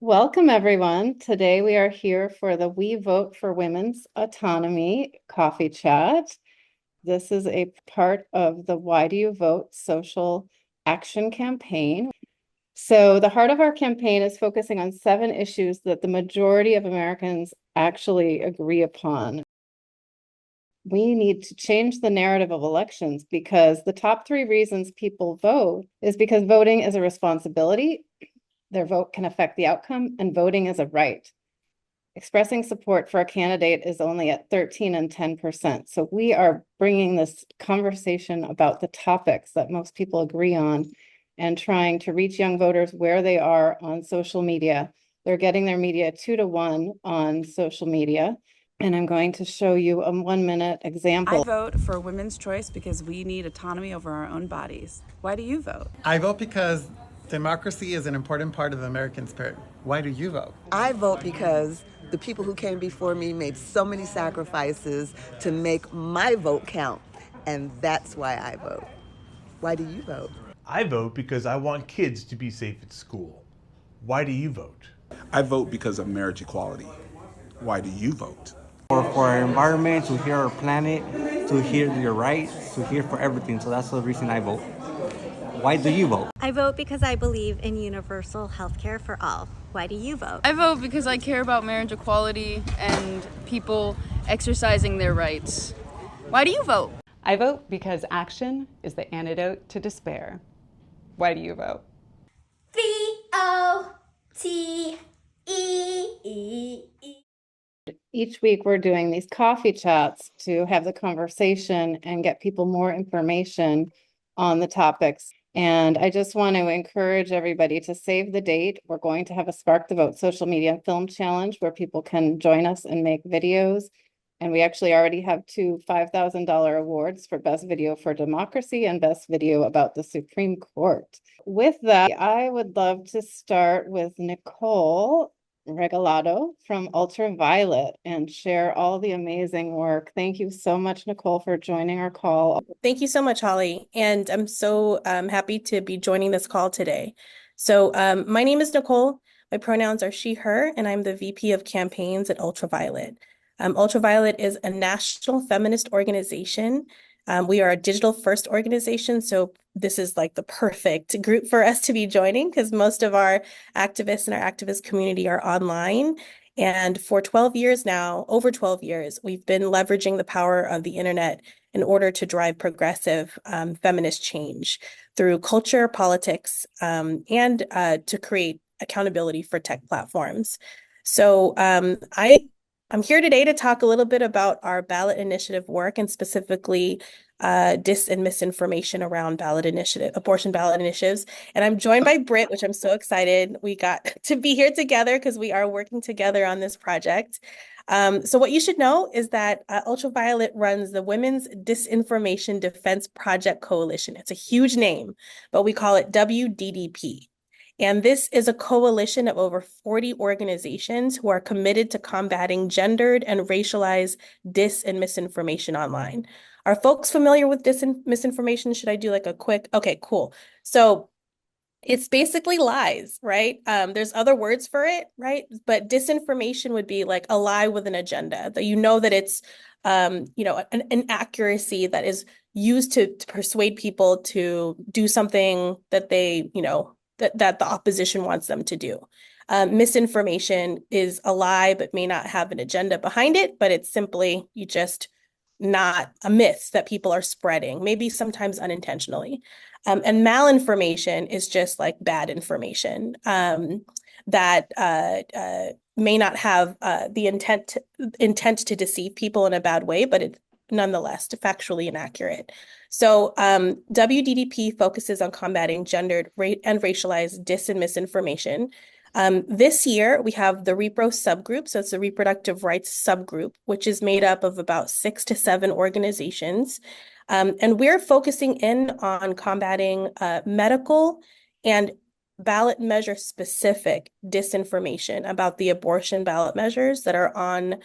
Welcome, everyone. Today we are here for the We Vote for Women's Autonomy coffee chat. This is a part of the Why Do You Vote social action campaign. So the heart of our campaign is focusing on 7 issues that the majority of Americans actually agree upon. We need to change the narrative of elections because the top 3 reasons people vote is because voting is a responsibility. Their vote can affect the outcome, and voting is a right. Expressing support for a candidate is only at 13 and 10%. So we are bringing this conversation about the topics that most people agree on and trying to reach young voters where they are on social media. They're getting their media 2 to 1 on social media. And I'm going to show you a 1-minute example. I vote for women's choice because we need autonomy over our own bodies. Why do you vote? I vote because democracy is an important part of the American spirit. Why do you vote? I vote because the people who came before me made so many sacrifices to make my vote count, and that's why I vote. Why do you vote? I vote because I want kids to be safe at school. Why do you vote? I vote because of marriage equality. Why do you vote? For our environment, to heal our planet, to heal your rights, to heal for everything. So that's the reason I vote. Why do you vote? I vote because I believe in universal health care for all. Why do you vote? I vote because I care about marriage equality and people exercising their rights. Why do you vote? I vote because action is the antidote to despair. Why do you vote? VOTE. Each week we're doing these coffee chats to have the conversation and get people more information on the topics. And I just want to encourage everybody to save the date. We're going to have a Spark the Vote social media and film challenge where people can join us and make videos. And we actually already have 2 $5,000 awards for Best Video for Democracy and Best Video about the Supreme Court. With that, I would love to start with Nicole Regalado from Ultraviolet and share all the amazing work. Thank you so much, Nicole, for joining our call. Thank you so much, Holly. And I'm so happy to be joining this call today. So my name is Nicole. My pronouns are she, her, and I'm the VP of campaigns at Ultraviolet. Ultraviolet is a national feminist organization. We are a digital first organization, so this is like the perfect group for us to be joining because most of our activists and our activist community are online. And for 12 years now, over 12 years, we've been leveraging the power of the internet in order to drive progressive feminist change through culture, politics, and to create accountability for tech platforms. So I'm here today to talk a little bit about our ballot initiative work and specifically dis and misinformation around abortion ballot initiatives. And I'm joined by Britt, which I'm so excited we got to be here together because we are working together on this project. So what you should know is that Ultraviolet runs the Women's Disinformation Defense Project Coalition. It's a huge name, but we call it WDDP. And this is a coalition of over 40 organizations who are committed to combating gendered and racialized dis and misinformation online. Are folks familiar with dis and misinformation? Should I do like a quick? Okay, cool. So it's basically lies, right? There's other words for it, right? But disinformation would be like a lie with an agenda that that it's, an inaccuracy that is used to persuade people to do something that they, that the opposition wants them to do. Misinformation is a lie, but may not have an agenda behind it, but it's simply just not a myth that people are spreading, maybe sometimes unintentionally. And malinformation is just like bad information that may not have the intent to deceive people in a bad way, but it's nonetheless factually inaccurate. So WDDP focuses on combating gendered and racialized dis and misinformation. This year, we have the Repro subgroup, so it's the reproductive rights subgroup, which is made up of about 6 to 7 organizations. And we're focusing in on combating medical and ballot measure specific disinformation about the abortion ballot measures that are on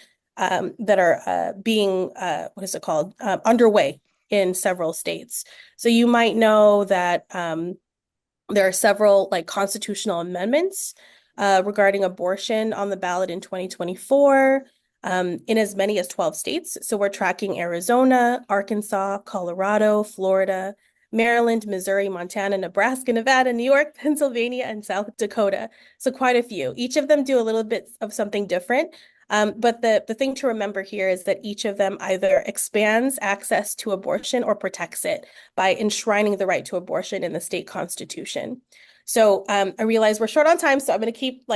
being underway in several states. So you might know that there are several like constitutional amendments regarding abortion on the ballot in 2024 in as many as 12 states. So we're tracking Arizona, Arkansas, Colorado, Florida, Maryland, Missouri, Montana, Nebraska, Nevada, New York, Pennsylvania, and South Dakota. So quite a few. Each of them do a little bit of something different. But the thing to remember here is that each of them either expands access to abortion or protects it by enshrining the right to abortion in the state constitution. So I realize we're short on time, so I'm going to keep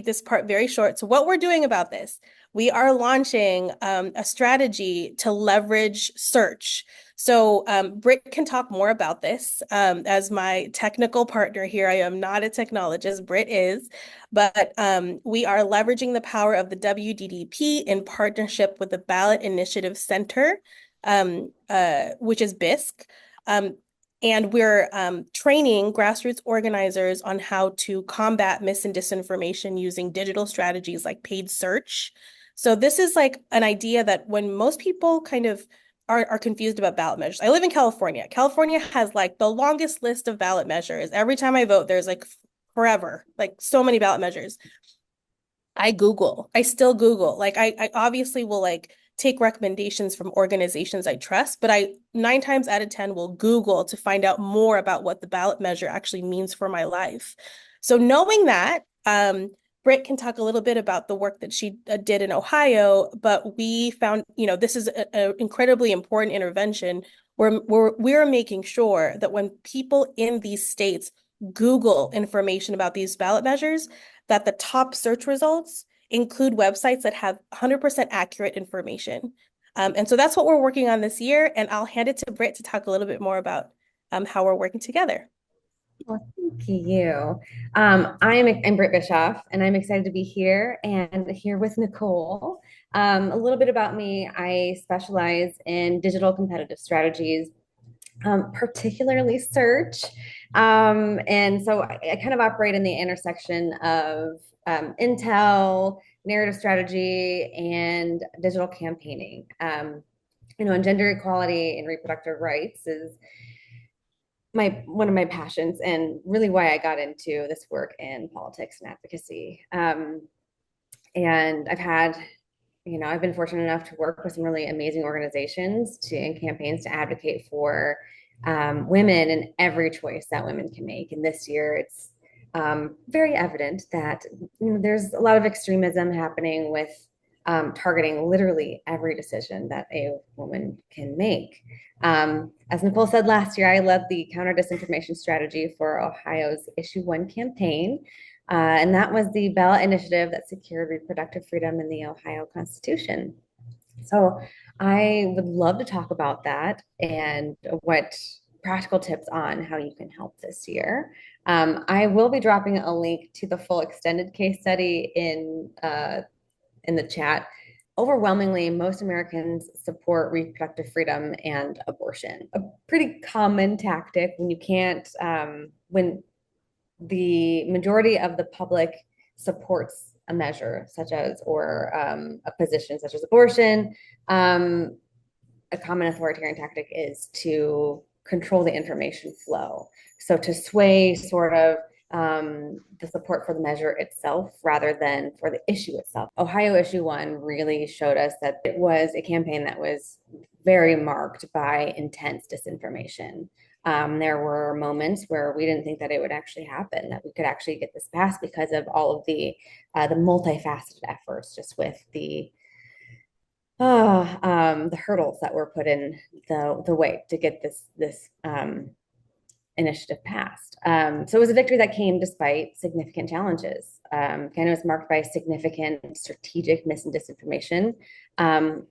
this part very short. So what we're doing about this, we are launching a strategy to leverage search. So Britt can talk more about this as my technical partner here. I am not a technologist, Britt is, but we are leveraging the power of the WDDP in partnership with the Ballot Initiative Center, which is BISC. And we're training grassroots organizers on how to combat mis and disinformation using digital strategies like paid search. So this is like an idea that when most people kind of are confused about ballot measures. I live in California. California has like the longest list of ballot measures. Every time I vote, there's like forever, like so many ballot measures. I still Google. Like I obviously will like take recommendations from organizations I trust, but I 9 times out of 10 will Google to find out more about what the ballot measure actually means for my life. So knowing that, Britt can talk a little bit about the work that she did in Ohio, but we found, this is an incredibly important intervention where we're making sure that when people in these states Google information about these ballot measures, that the top search results include websites that have 100% accurate information. And so that's what we're working on this year. And I'll hand it to Britt to talk a little bit more about how we're working together. Well, thank you. I'm Britt Bischoff, and I'm excited to be here and here with Nicole. A little bit about me: I specialize in digital competitive strategies, particularly search. And so I kind of operate in the intersection of intel, narrative strategy, and digital campaigning. And gender equality and reproductive rights is one of my passions, and really why I got into this work in politics and advocacy. And I've been fortunate enough to work with some really amazing organizations in campaigns to advocate for women in every choice that women can make. And this year, it's very evident that there's a lot of extremism happening with targeting literally every decision that a woman can make. As Nicole said, last year, I led the counter disinformation strategy for Ohio's Issue 1 campaign. And that was the ballot initiative that secured reproductive freedom in the Ohio Constitution. So I would love to talk about that and what practical tips on how you can help this year. I will be dropping a link to the full extended case study in the chat. Overwhelmingly, most Americans support reproductive freedom and abortion. A pretty common tactic when the majority of the public supports a measure or a position such as abortion. A common authoritarian tactic is to control the information flow. So to sway sort of the support for the measure itself rather than for the issue itself. Ohio Issue 1 really showed us that it was a campaign that was very marked by intense disinformation. There were moments where we didn't think that it would actually happen, that we could actually get this passed because of all of the multifaceted efforts, just with the hurdles that were put in the way to get this initiative passed. So it was a victory that came despite significant challenges. It was marked by significant strategic mis and disinformation.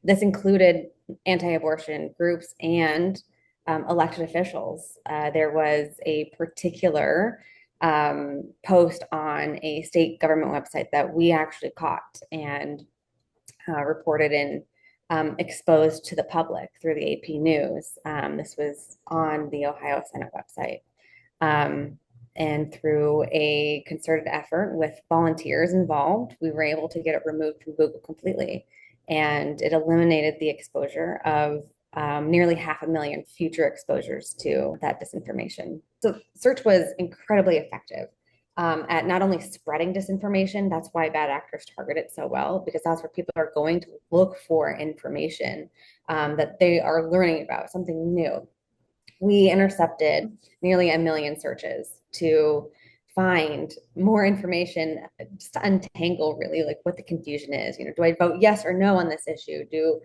This included anti-abortion groups and elected officials. There was a particular post on a state government website that we actually caught and reported and exposed to the public through the AP News. This was on the Ohio Senate website. And through a concerted effort with volunteers involved, we were able to get it removed from Google completely. And it eliminated the exposure of nearly 500,000 future exposures to that disinformation. So search was incredibly effective. at not only spreading disinformation, that's why bad actors target it so well, because that's where people are going to look for information that they are learning about, something new. We intercepted nearly 1 million searches to find more information, just to untangle really like what the confusion is. You know, do I vote yes or no on this issue? Do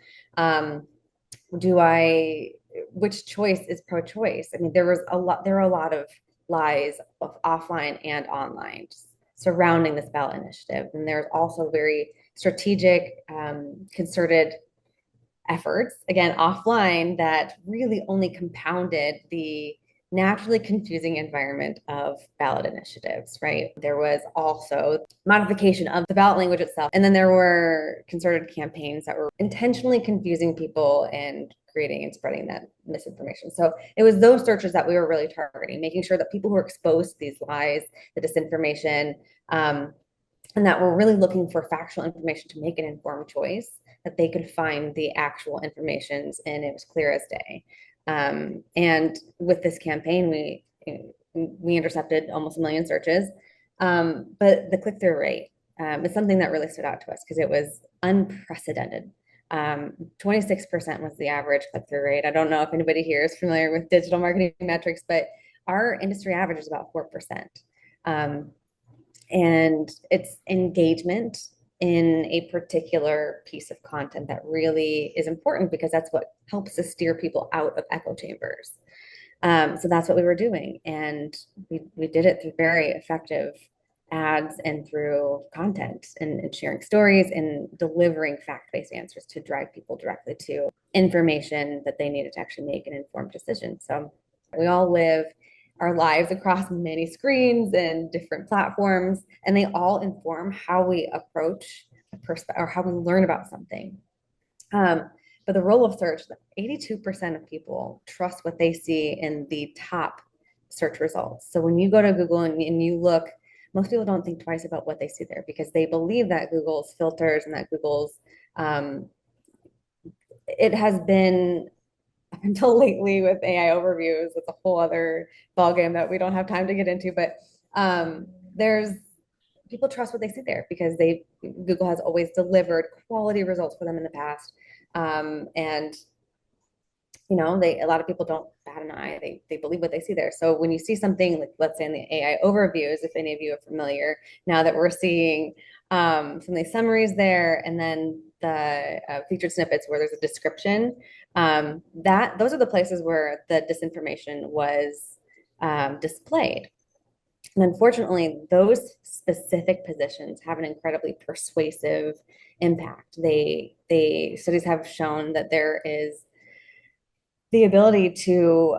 I, which choice is pro-choice? I mean, there are a lot of lies of offline and online surrounding this ballot initiative. And there's also very strategic, concerted efforts, again, offline, that really only compounded the naturally confusing environment of ballot initiatives, right? There was also modification of the ballot language itself. And then there were concerted campaigns that were intentionally confusing people and creating and spreading that misinformation. So it was those searches that we were really targeting, making sure that people who are exposed to these lies, the disinformation, and that were really looking for factual information to make an informed choice, that they could find the actual information, and it was clear as day. And with this campaign, we intercepted almost 1 million searches, but the click-through rate is something that really stood out to us because it was unprecedented. 26% was the average click-through rate. I don't know if anybody here is familiar with digital marketing metrics, but our industry average is about 4%. And it's engagement in a particular piece of content that really is important, because that's what helps to steer people out of echo chambers. So that's what we were doing. And we did it through very effective ads and through content and sharing stories and delivering fact-based answers to drive people directly to information that they needed to actually make an informed decision. So we all live our lives across many screens and different platforms, and they all inform how we approach or how we learn about something. But the role of search, 82% of people trust what they see in the top search results. So when you go to Google and you look, most people don't think twice about what they see there, because they believe that Google's filters and that Google's, it has been, up until lately with AI overviews, it's a whole other ballgame that we don't have time to get into, but there's, people trust what they see there because Google has always delivered quality results for them in the past. And you know, a lot of people don't bat an eye. They believe what they see there. So when you see something like, let's say in the AI overviews, if any of you are familiar, now that we're seeing some of these summaries there, and then the featured snippets where there's a description, those are the places where the disinformation was displayed. And unfortunately, those specific positions have an incredibly persuasive impact. Studies have shown that there is the ability to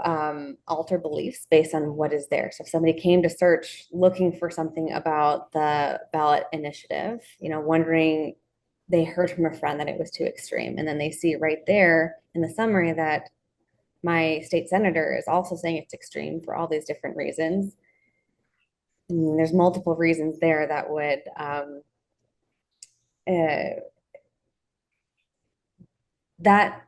alter beliefs based on what is there. So if somebody came to search looking for something about the ballot initiative, you know, wondering, they heard from a friend that it was too extreme, and then they see right there in the summary that my state senator is also saying it's extreme for all these different reasons. And there's multiple reasons there that would that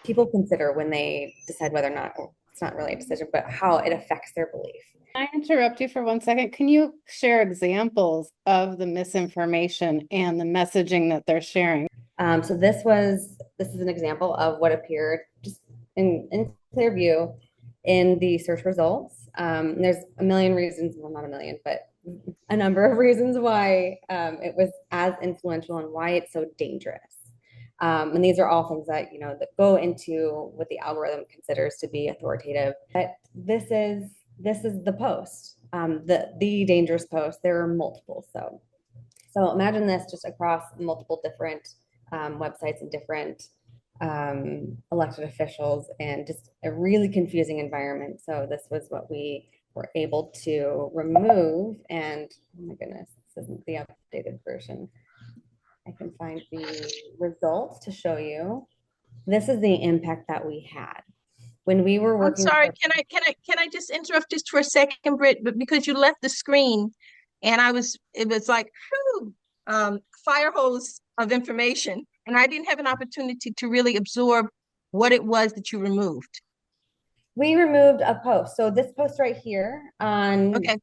people consider when they decide whether or not, it's not really a decision, but how it affects their belief. Can I interrupt you for 1 second? Can you share examples of the misinformation and the messaging that they're sharing? So this is an example of what appeared just in clear view in the search results. There's a million reasons, well, not a million, but a number of reasons why it was as influential and why it's so dangerous. And these are all things that, you know, that go into what the algorithm considers to be authoritative. But this is the post, the dangerous post. There are multiple. So imagine this just across multiple different websites and different elected officials, and just a really confusing environment. So this was what we were able to remove. And oh my goodness, this isn't the updated version. I can find the results to show you. This is the impact that we had when we were working. I'm sorry, can I just interrupt just for a second, Britt? But because you left the screen, and it was like, whew, fire hose of information, and I didn't have an opportunity to really absorb what it was that you removed. We removed a post. So this post right here on Okay.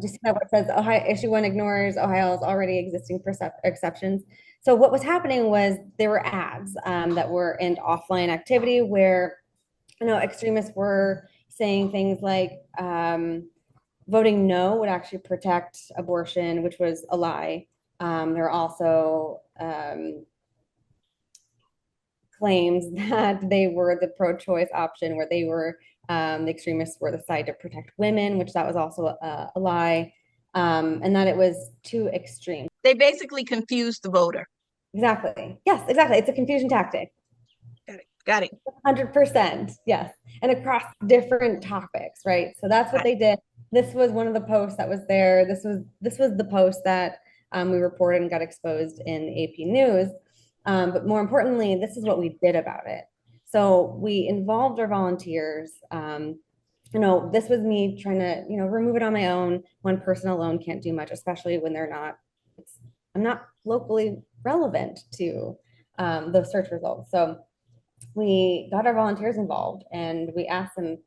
just what it says, Ohio issue one ignores Ohio's already existing exceptions. So what was happening was there were ads that were in offline activity where extremists were saying things like voting no would actually protect abortion, which was a lie. There are also claims that they were the pro-choice option, where they were the extremists were the side to protect women, which that was also a lie, and that it was too extreme. They basically confused the voter. Exactly. Yes, exactly. It's a confusion tactic. Got it. Got it. 100%. Yes. And across different topics, right? So that's what they did. This was one of the posts that was there. This was the post that we reported and got exposed in AP News. But more importantly, this is what we did about it. So we involved our volunteers. This was me trying to, remove it on my own. One person alone can't do much, especially when I'm not locally relevant to those search results. So we got our volunteers involved and we asked them,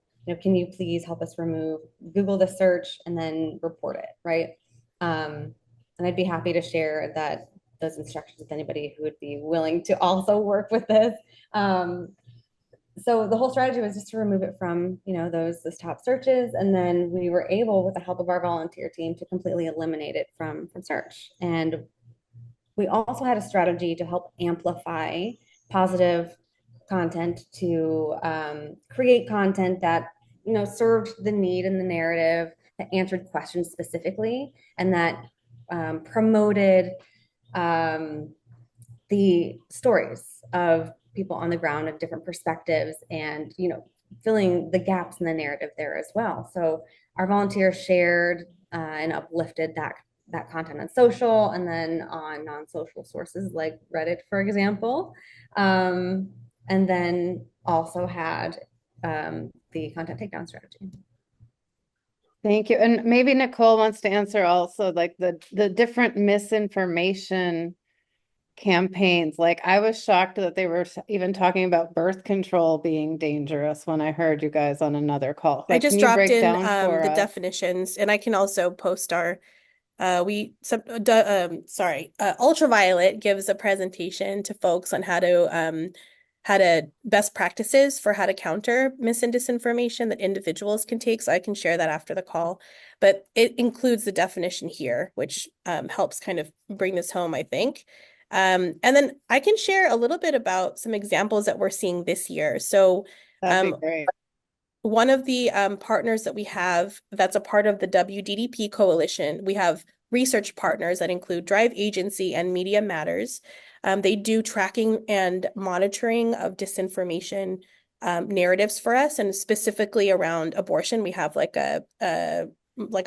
can you please help us Google the search and then report it, right? And I'd be happy to share those instructions with anybody who would be willing to also work with this. So the whole strategy was just to remove it from, those top searches. And then we were able, with the help of our volunteer team, to completely eliminate it from search. And we also had a strategy to help amplify positive content, to create content that served the need and the narrative, that answered questions specifically, and that promoted the stories of people on the ground of different perspectives, and filling the gaps in the narrative there as well. So our volunteers shared and uplifted that content on social, and then on non-social sources like Reddit, for example. And then also had the content takedown strategy. Thank you. And maybe Nicole wants to answer also, like the different misinformation campaigns. Like, I was shocked that they were even talking about birth control being dangerous when I heard you guys on another call. I Like, just can you dropped break in down for the us? definitions, and I can also post our Ultraviolet gives a presentation to folks on how to best practices for how to counter mis and disinformation that individuals can take. So I can share that after the call, but it includes the definition here, which helps kind of bring this home, I think. And then I can share a little bit about some examples that we're seeing this year. So That'd be great. one of the partners that we have that's a part of the WDDP coalition, we have research partners that include Drive Agency and Media Matters. They do tracking and monitoring of disinformation narratives for us, and specifically around abortion. We have like a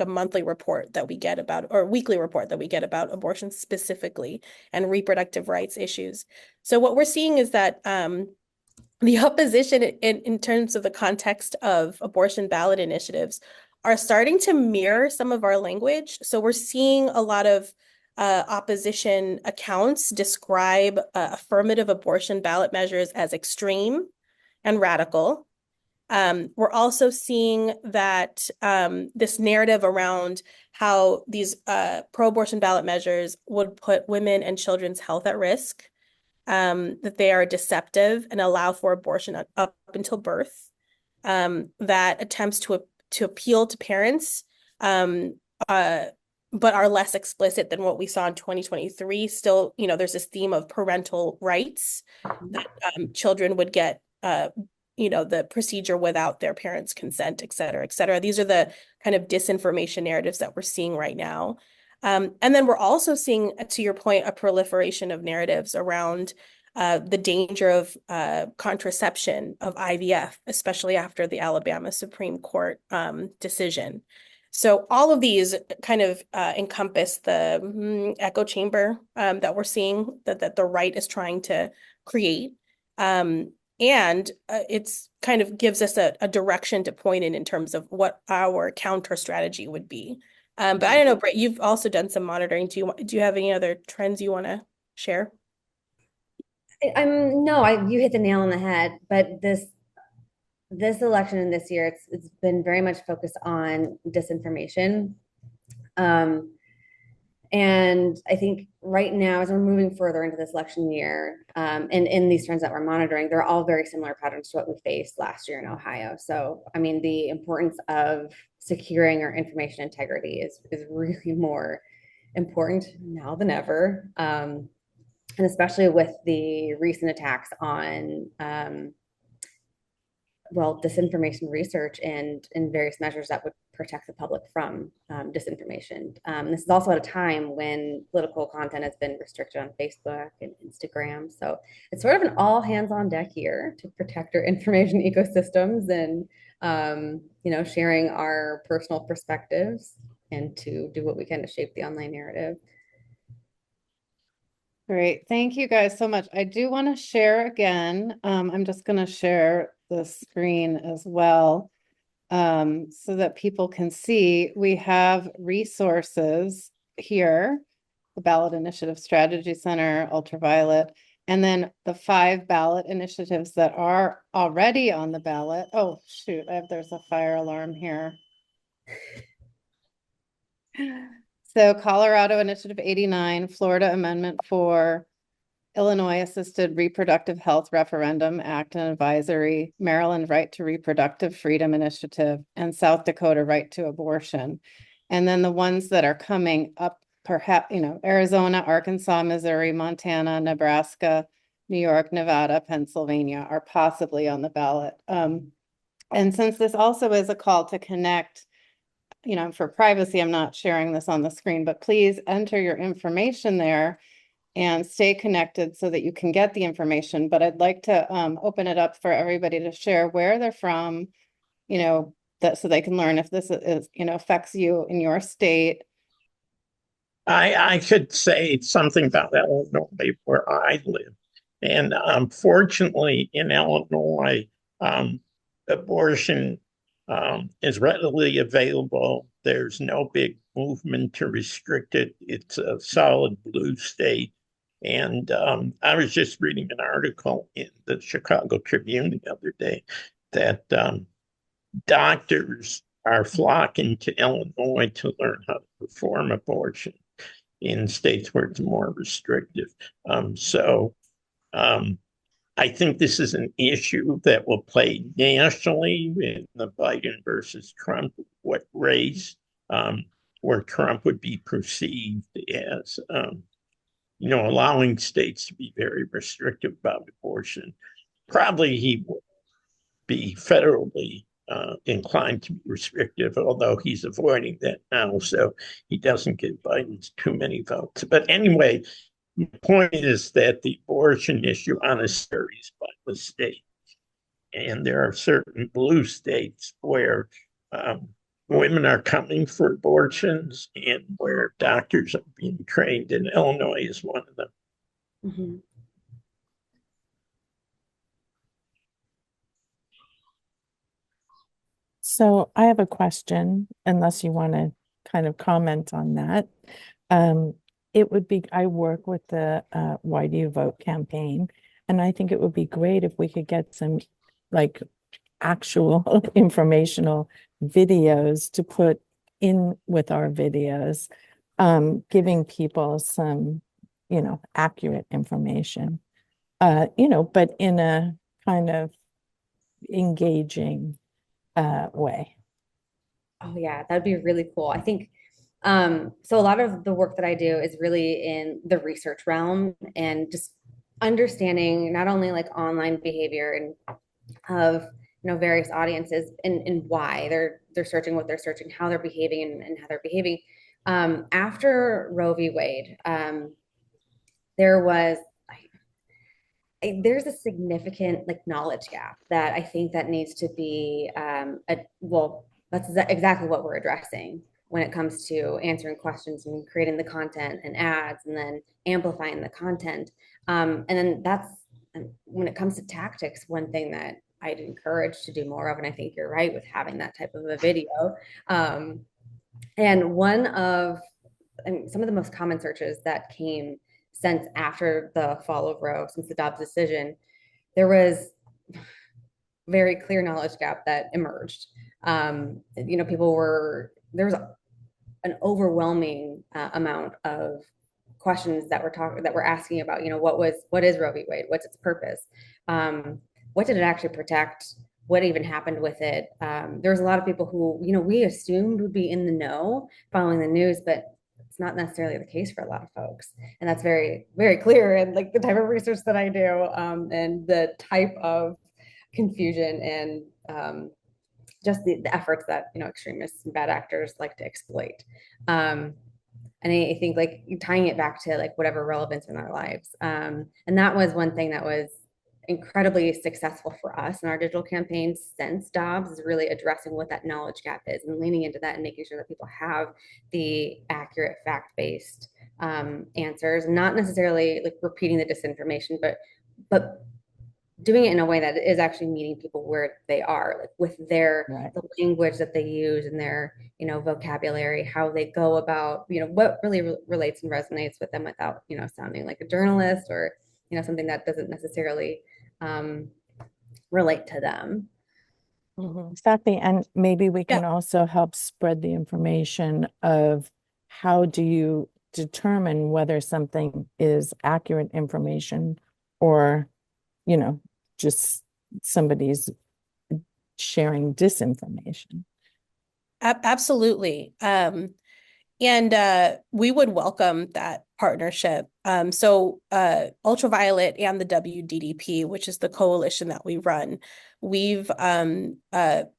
monthly report that we get about, or weekly report that we get about abortion specifically and reproductive rights issues. So what we're seeing is that the opposition in terms of the context of abortion ballot initiatives are starting to mirror some of our language. So we're seeing a lot of opposition accounts describe affirmative abortion ballot measures as extreme and radical. We're also seeing that this narrative around how these pro-abortion ballot measures would put women and children's health at risk, that they are deceptive and allow for abortion up until birth, that attempts to appeal to parents, but are less explicit than what we saw in 2023. Still, there's this theme of parental rights, that children would get, the procedure without their parents' consent, et cetera, et cetera. These are the kind of disinformation narratives that we're seeing right now. And then we're also seeing, to your point, a proliferation of narratives around the danger of contraception, of IVF, especially after the Alabama Supreme Court decision. So all of these kind of encompass the echo chamber that we're seeing that the right is trying to create. And it's kind of gives us a direction to point in terms of what our counter strategy would be. But I don't know, Britt, you've also done some monitoring. Do you have any other trends you want to share? No, you hit the nail on the head, but this election and this year, it's been very much focused on disinformation. And I think right now, as we're moving further into this election year, and in these trends that we're monitoring, they're all very similar patterns to what we faced last year in Ohio. So, I mean, the importance of securing our information integrity is really more important now than ever. And especially with the recent attacks on disinformation research and various measures that would protect the public from disinformation. This is also at a time when political content has been restricted on Facebook and Instagram. So it's sort of an all hands on deck year to protect our information ecosystems and, sharing our personal perspectives and to do what we can to shape the online narrative. Great. Thank you guys so much. I do want to share again. I'm just going to share the screen as well, so that people can see. We have resources here, the Ballot Initiative Strategy Center, Ultraviolet, and then the 5 ballot initiatives that are already on the ballot. Oh, shoot, there's a fire alarm here. So Colorado Initiative 89, Florida Amendment 4, Illinois Assisted Reproductive Health Referendum Act and Advisory, Maryland Right to Reproductive Freedom Initiative, and South Dakota Right to Abortion. And then the ones that are coming up, perhaps, Arizona, Arkansas, Missouri, Montana, Nebraska, New York, Nevada, Pennsylvania are possibly on the ballot. And since this also is a call to connect, for privacy, I'm not sharing this on the screen, but please enter your information there and stay connected so that you can get the information. But I'd like to open it up for everybody to share where they're from, so they can learn if this is, affects you in your state. I could say something about Illinois where I live. And fortunately in Illinois, abortion is readily available. There's no big movement to restrict it. It's a solid blue state. And I was just reading an article in the Chicago Tribune the other day that doctors are flocking to Illinois to learn how to perform abortion in states where it's more restrictive. I think this is an issue that will play nationally in the Biden versus Trump race, where Trump would be perceived as, allowing states to be very restrictive about abortion. Probably he would be federally inclined to be restrictive, although he's avoiding that now, so he doesn't give Biden too many votes. But anyway, the point is that the abortion issue honestly varies by the state. And there are certain blue states where women are coming for abortions and where doctors are being trained, and Illinois is one of them. Mm-hmm. So I have a question, unless you want to kind of comment on that. It would be, I work with the Why Do You Vote campaign, and I think it would be great if we could get some actual informational videos to put in with our videos, giving people some, accurate information, but in a kind of engaging way. Oh yeah, that'd be really cool. I think so a lot of the work that I do is really in the research realm and just understanding not only online behavior and of various audiences and why they're searching what they're searching, how they're behaving and how they're behaving. After Roe v. Wade, there's a significant knowledge gap that I think that needs to be that's exactly what we're addressing when it comes to answering questions and creating the content and ads and then amplifying the content. And then that's when it comes to tactics, one thing that I'd encourage to do more of, and I think you're right with having that type of a video. And some of the most common searches that came since after the fall of Roe, since the Dobbs decision, there was very clear knowledge gap that emerged. You know, there was an overwhelming amount of questions that we're asking about, you know, what is Roe v. Wade? What's its purpose? What did it actually protect? What even happened with it? There's a lot of people who, you know, we assumed would be in the know following the news, but it's not necessarily the case for a lot of folks. And that's very, very clear. And like the type of research that I do, and the type of confusion and just the efforts that, you know, extremists and bad actors like to exploit. And I think like tying it back to like whatever relevance in our lives. And that was one thing that was incredibly successful for us in our digital campaigns since Dobbs, is really addressing what that knowledge gap is and leaning into that and making sure that people have the accurate fact-based answers, not necessarily like repeating the disinformation, but doing it in a way that is actually meeting people where they are, like with the language that they use and their, you know, vocabulary, how they go about, you know, what really relates and resonates with them without, you know, sounding like a journalist or, you know, something that doesn't necessarily relate to them. Exactly. And maybe we can also help spread the information of how do you determine whether something is accurate information or, you know, just somebody's sharing disinformation. Absolutely. And we would welcome that partnership. Ultraviolet and the WDDP, which is the coalition that we run, our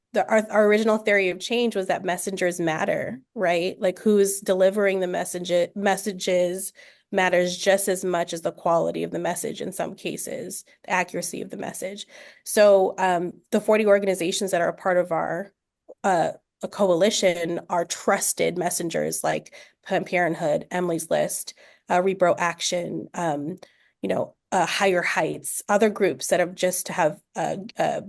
original theory of change was that messengers matter, right? Like who's delivering the messages matters just as much as the quality of the message in some cases, the accuracy of the message. So the 40 organizations that are a part of our a coalition are trusted messengers like Planned Parenthood, Emily's List, Repro Action, Higher Heights, other groups that have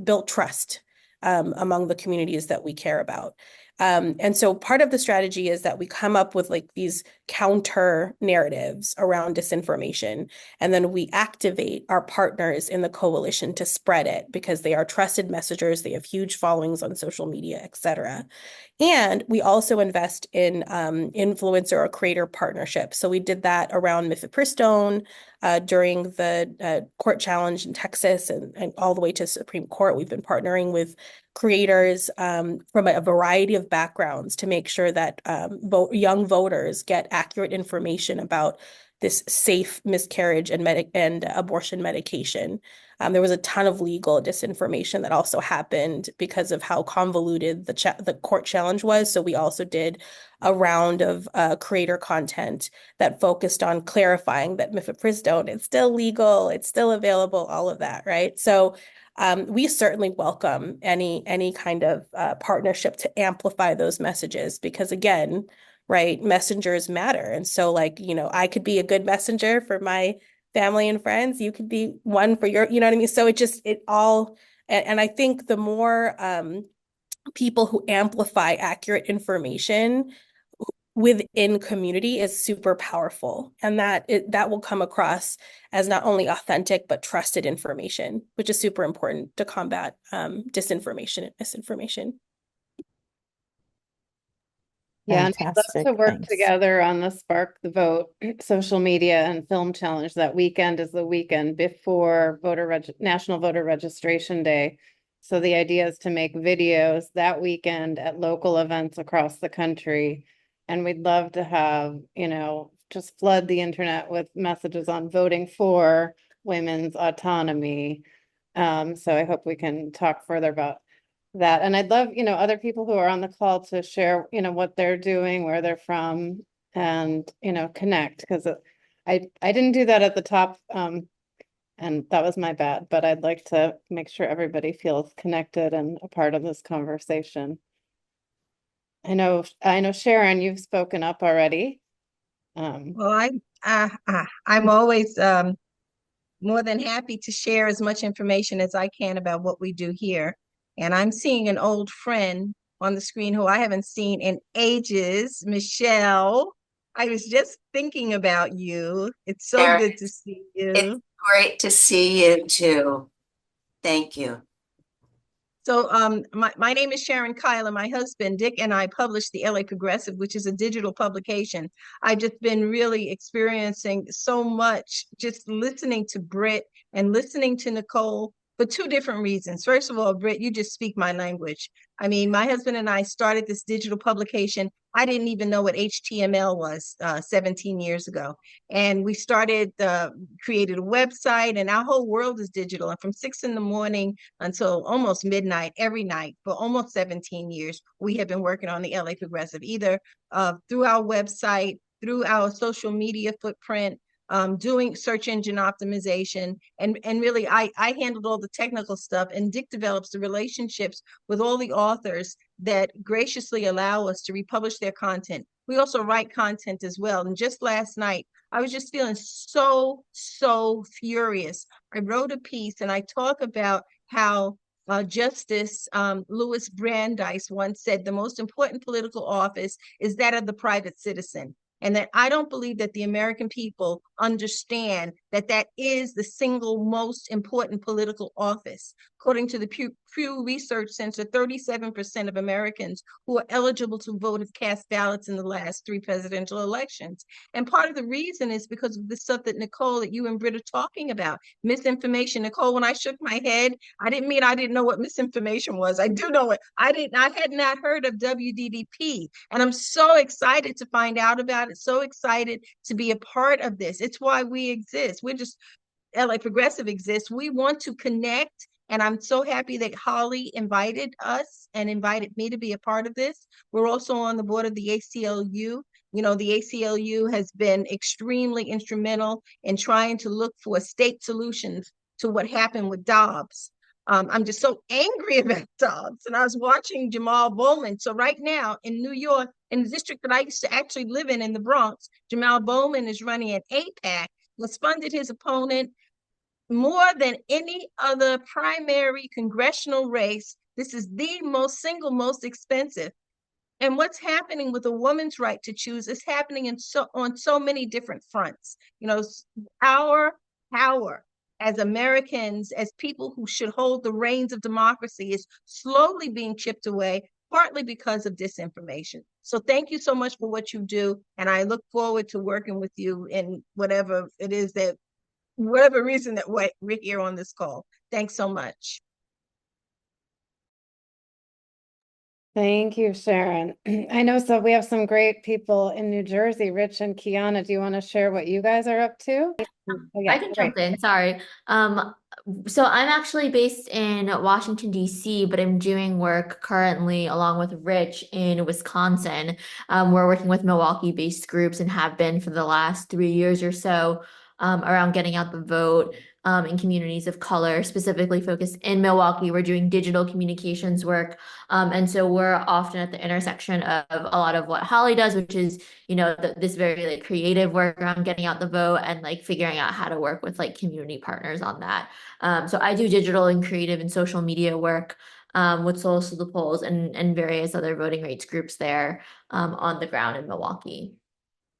built trust among the communities that we care about. And so part of the strategy is that we come up with like these counter narratives around disinformation, and then we activate our partners in the coalition to spread it because they are trusted messengers, they have huge followings on social media, et cetera. And we also invest in influencer or creator partnerships. So we did that around mifepristone during the court challenge in Texas and all the way to Supreme Court. We've been partnering with creators from a variety of backgrounds to make sure that young voters get accurate information about this safe miscarriage and abortion medication. There was a ton of legal disinformation that also happened because of how convoluted the court challenge was. So we also did a round of creator content that focused on clarifying that mifepristone, it's still legal, it's still available, all of that, right? So we certainly welcome any kind of partnership to amplify those messages because, again, right, messengers matter. And so, like, you know, I could be a good messenger for my family and friends. You could be one for your, you know what I mean? So and I think the more people who amplify accurate information within community is super powerful, and that will come across as not only authentic but trusted information, which is super important to combat disinformation and misinformation. Yeah, and we'd love to work together on the Spark the Vote social media and film challenge. That weekend is the weekend before National Voter Registration Day. So the idea is to make videos that weekend at local events across the country. And we'd love to have, you know, just flood the internet with messages on voting for women's autonomy. So I hope we can talk further about that. And I'd love, you know, other people who are on the call to share, you know, what they're doing, where they're from, and, you know, connect, because I didn't do that at the top, and that was my bad, but I'd like to make sure everybody feels connected and a part of this conversation. I know Sharon, you've spoken up already. Well, I'm always more than happy to share as much information as I can about what we do here. And I'm seeing an old friend on the screen who I haven't seen in ages, Michelle. I was just thinking about you. It's so good to see you. It's great to see you too. Thank you. So my name is Sharon Kyle, and my husband Dick and I published the LA Progressive, which is a digital publication. I've just been really experiencing so much just listening to Britt and listening to Nicole for two different reasons. First of all, Britt, you just speak my language. I mean, my husband and I started this digital publication. I didn't even know what HTML was 17 years ago. And we started, created a website, and our whole world is digital. And from 6 in the morning until almost midnight every night for almost 17 years, we have been working on the LA Progressive, either through our website, through our social media footprint, doing search engine optimization. And really, I handled all the technical stuff, and Dick develops the relationships with all the authors that graciously allow us to republish their content. We also write content as well. And just last night, I was just feeling so furious. I wrote a piece and I talk about how Justice Louis Brandeis once said the most important political office is that of the private citizen. And that I don't believe that the American people understand that that is the single most important political office. According to the Pew Research Center, 37% of Americans who are eligible to vote have cast ballots in the last 3 presidential elections. And part of the reason is because of the stuff that Nicole, that you and Britt are talking about, misinformation. Nicole, when I shook my head, I didn't mean I didn't know what misinformation was. I do know it. I had not heard of WDDP, and I'm so excited to find out about it, so excited to be a part of this. It's why we exist. We're just, LA Progressive exists. We want to connect. And I'm so happy that Holly invited us and invited me to be a part of this. We're also on the board of the ACLU. You know, the ACLU has been extremely instrumental in trying to look for state solutions to what happened with Dobbs. I'm just so angry about Dobbs. And I was watching Jamal Bowman. So right now in New York, in the district that I used to actually live in the Bronx, Jamal Bowman is running an AIPAC, has funded his opponent more than any other primary congressional race. This is the single most expensive. And what's happening with a woman's right to choose is happening on so many different fronts. You know, our power as Americans, as people who should hold the reins of democracy, is slowly being chipped away, partly because of disinformation. So thank you so much for what you do. And I look forward to working with you in whatever it is that, whatever reason that we're here on this call. Thanks so much. Thank you, Sharon. I know, so we have some great people in New Jersey. Rich and Kiana, do you want to share what you guys are up to? I can jump in, sorry. So I'm actually based in Washington, D.C., but I'm doing work currently along with Rich in Wisconsin. We're working with Milwaukee-based groups and have been for the last 3 years or so around getting out the vote in communities of color, specifically focused in Milwaukee. We're doing digital communications work. And so we're often at the intersection of a lot of what Holly does, which is, you know, this very like creative work around getting out the vote and like figuring out how to work with like community partners on that. So I do digital and creative and social media work with Souls to the Polls and various other voting rights groups there on the ground in Milwaukee.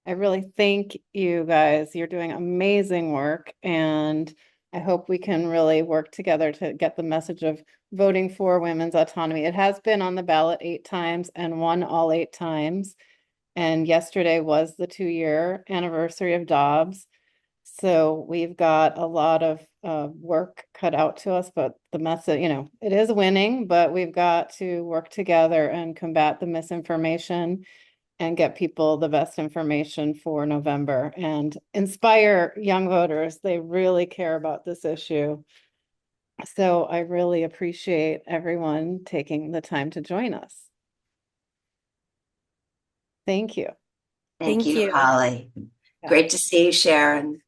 I really thank you guys. You're doing amazing work, and I hope we can really work together to get the message of voting for women's autonomy. It has been on the ballot 8 times and won all 8 times. And yesterday was the 2-year anniversary of Dobbs. So we've got a lot of work cut out to us, but the message, you know, it is winning, but we've got to work together and combat the misinformation and get people the best information for November and inspire young voters. They really care about this issue. So I really appreciate everyone taking the time to join us. Thank you. Thank you, Holly. Great to see you, Sharon.